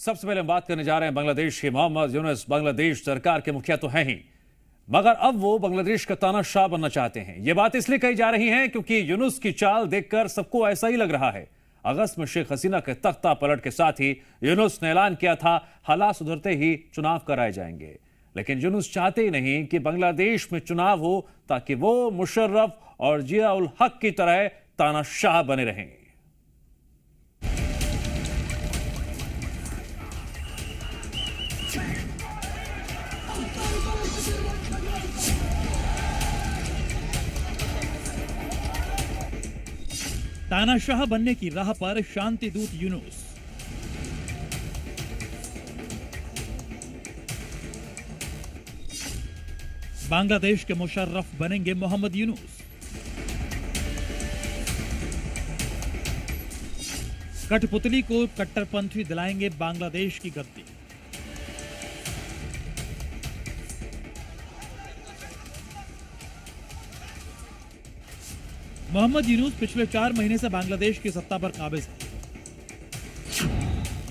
सबसे पहले हम बात करने जा रहे हैं बांग्लादेश के। मोहम्मद यूनुस बांग्लादेश सरकार के मुखिया तो हैं ही, मगर अब वो बांग्लादेश का तानाशाह बनना चाहते हैं। ये बात इसलिए कही जा रही है क्योंकि यूनुस की चाल देखकर सबको ऐसा ही लग रहा है। अगस्त में शेख हसीना के तख्ता पलट के साथ ही यूनुस ने ऐलान किया था हालात सुधरते ही चुनाव कराए जाएंगे। लेकिन यूनुस चाहते ही नहीं कि बांग्लादेश में चुनाव हो ताकि वो मुशर्रफ और जिया उल हक की तरह तानाशाह बने रहें। तानाशाह बनने की राह पर शांति दूत यूनुस। बांग्लादेश के मुशर्रफ बनेंगे मोहम्मद यूनुस। कठपुतली को कट्टरपंथी दिलाएंगे बांग्लादेश की गद्दी। मोहम्मद यूनुस पिछले 4 महीने से बांग्लादेश की सत्ता पर काबिज है।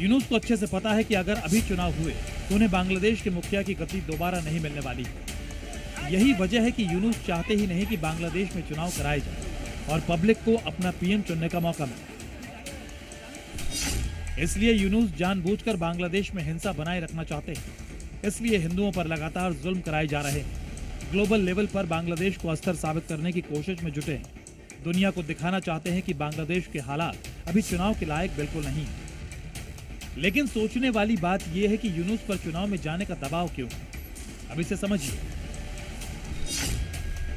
यूनुस को अच्छे से पता है कि अगर अभी चुनाव हुए तो उन्हें बांग्लादेश के मुखिया की गद्दी दोबारा नहीं मिलने वाली है। यही वजह है कि यूनुस चाहते ही नहीं कि बांग्लादेश में चुनाव कराए जाए और पब्लिक को अपना पीएम चुनने का मौका मिले। इसलिए यूनुस जानबूझकर बांग्लादेश में हिंसा बनाए रखना चाहते हैं। इसलिए हिंदुओं पर लगातार जुल्म कराए जा रहे हैं। ग्लोबल लेवल पर बांग्लादेश को अस्थिर साबित करने की कोशिश में जुटे हैं। दुनिया को दिखाना चाहते हैं कि बांग्लादेश के हालात अभी चुनाव के लायक बिल्कुल नहीं है। लेकिन सोचने वाली बात यह है कि यूनुस पर चुनाव में जाने का दबाव क्यों है। अब इसे समझिए।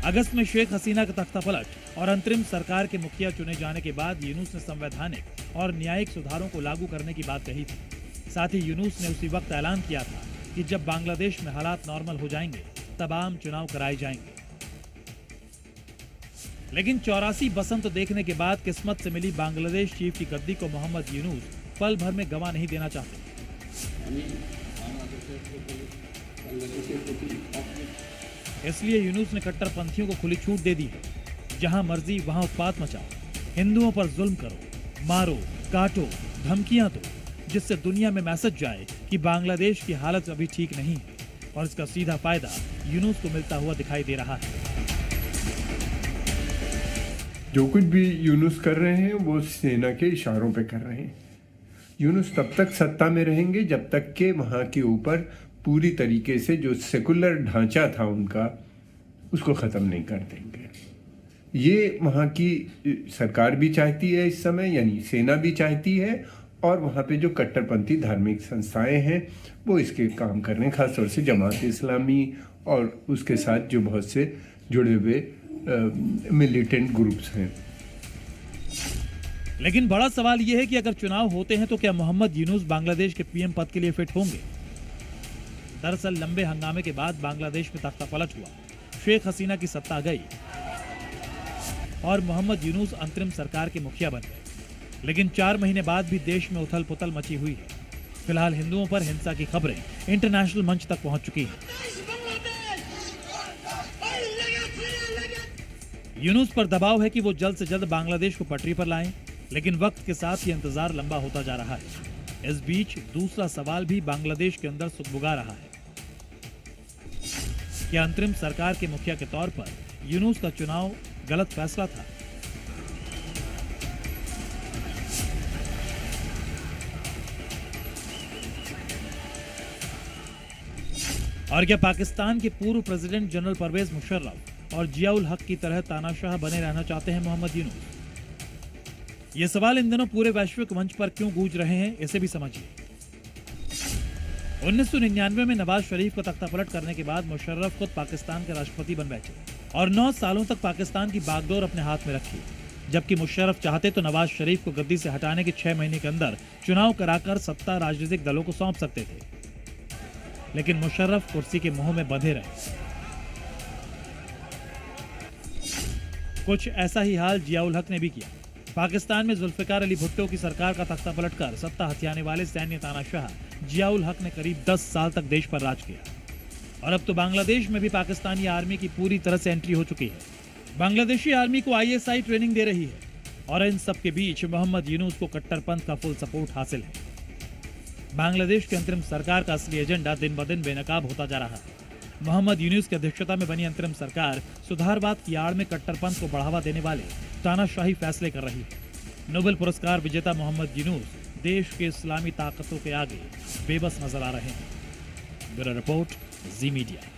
अगस्त में शेख हसीना का तख्ता पलट और अंतरिम सरकार के मुखिया चुने जाने के बाद यूनुस ने संवैधानिक और न्यायिक सुधारों को लागू करने की बात कही थी। साथ ही यूनुस ने उसी वक्त ऐलान किया था कि जब बांग्लादेश में हालात नॉर्मल हो जाएंगे तब आम चुनाव कराए जाएंगे। लेकिन 84 बसंत देखने के बाद किस्मत से मिली बांग्लादेश चीफ की गद्दी को मोहम्मद यूनुस पल भर में गंवा नहीं देना चाहते। इसलिए यूनुस ने कट्टरपंथियों को खुली छूट दे दी है। जहां मर्जी वहां उत्पात मचाओ, हिंदुओं पर जुल्म करो, मारो, काटो, धमकियां दो, जिससे दुनिया में मैसेज जाए कि बांग्लादेश की हालत अभी ठीक नहीं है। और इसका सीधा फायदा यूनुस को मिलता हुआ दिखाई दे रहा है। जो कुछ भी यूनुस कर रहे हैं वो सेना के इशारों पे कर रहे हैं। यूनुस तब तक सत्ता में रहेंगे जब तक कि वहाँ के ऊपर पूरी तरीके से जो सेकुलर ढांचा था उनका उसको ख़त्म नहीं कर देंगे। ये वहाँ की सरकार भी चाहती है इस समय, यानी सेना भी चाहती है, और वहाँ पे जो कट्टरपंथी धार्मिक संस्थाएं हैं वो इसके काम कर रहे हैं, खासतौर से जमात इस्लामी और उसके साथ जो बहुत से जुड़े हुए मिलिटेंट ग्रुप्स हैं। लेकिन बड़ा सवाल यह है कि अगर चुनाव होते हैं तो क्या मोहम्मद यूनुस बांग्लादेश के पीएम पद के लिए फिट होंगे। दरअसल लंबे हंगामे के बाद बांग्लादेश में तख्ता पलट हुआ, शेख हसीना की सत्ता गई और मोहम्मद यूनुस अंतरिम सरकार के मुखिया बन गए। लेकिन 4 महीने बाद भी देश में उथल पुथल मची हुई है। फिलहाल हिंदुओं पर हिंसा की खबरें इंटरनेशनल मंच तक पहुंच चुकी हैं। यूनुस पर दबाव है कि वो जल्द से जल्द बांग्लादेश को पटरी पर लाएं, लेकिन वक्त के साथ ये इंतजार लंबा होता जा रहा है। इस बीच दूसरा सवाल भी बांग्लादेश के अंदर सुगबुगा रहा है। क्या अंतरिम सरकार के मुखिया के तौर पर यूनुस का चुनाव गलत फैसला था? और क्या पाकिस्तान के पूर्व प्रेसिडेंट जनरल परवेज मुशर्रफ और जिया उल हक की तरह तानाशाह बने रहना चाहते हैं मोहम्मद यूनुस? ये सवाल इन दिनों पूरे वैश्विक मंच पर क्यों गूंज रहे हैं, इसे भी समझिए। 1999 में नवाज शरीफ को तख्ता पलट करने के बाद मुशर्रफ खुद पाकिस्तान के राष्ट्रपति बन बैठे और 9 सालों तक पाकिस्तान की बागडोर अपने हाथ में रखी। जबकि मुशर्रफ चाहते तो नवाज शरीफ को गद्दी से हटाने के 6 महीने के अंदर चुनाव कराकर सत्ता राजनीतिक दलों को सौंप सकते थे। लेकिन मुशर्रफ कुर्सी के मुंह में बंधे रहे। कुछ ऐसा ही हाल जिया उल हक ने भी किया। पाकिस्तान में जुल्फिकार अली भुट्टो की सरकार का तख्ता पलटकर सत्ता हथियाने वाले सैन्य तानाशाह जिया उल हक ने करीब 10 साल तक देश पर राज किया। और अब तो बांग्लादेश में भी पाकिस्तानी आर्मी की पूरी तरह से एंट्री हो चुकी है। बांग्लादेशी आर्मी को आईएसआई ट्रेनिंग दे रही है और इन सब के बीच मोहम्मद यूनुस को कट्टरपंथ का फुल सपोर्ट हासिल है। बांग्लादेश की अंतरिम सरकार का असली एजेंडा दिन ब दिन बेनकाब होता जा रहा है। मोहम्मद यूनुस की अध्यक्षता में बनी अंतरिम सरकार सुधारवाद की आड़ में कट्टरपंथ को बढ़ावा देने वाले तानाशाही फैसले कर रही है। नोबेल पुरस्कार विजेता मोहम्मद यूनुस देश के इस्लामी ताकतों के आगे बेबस नजर आ रहे हैं। ब्यूरो रिपोर्ट, जी मीडिया।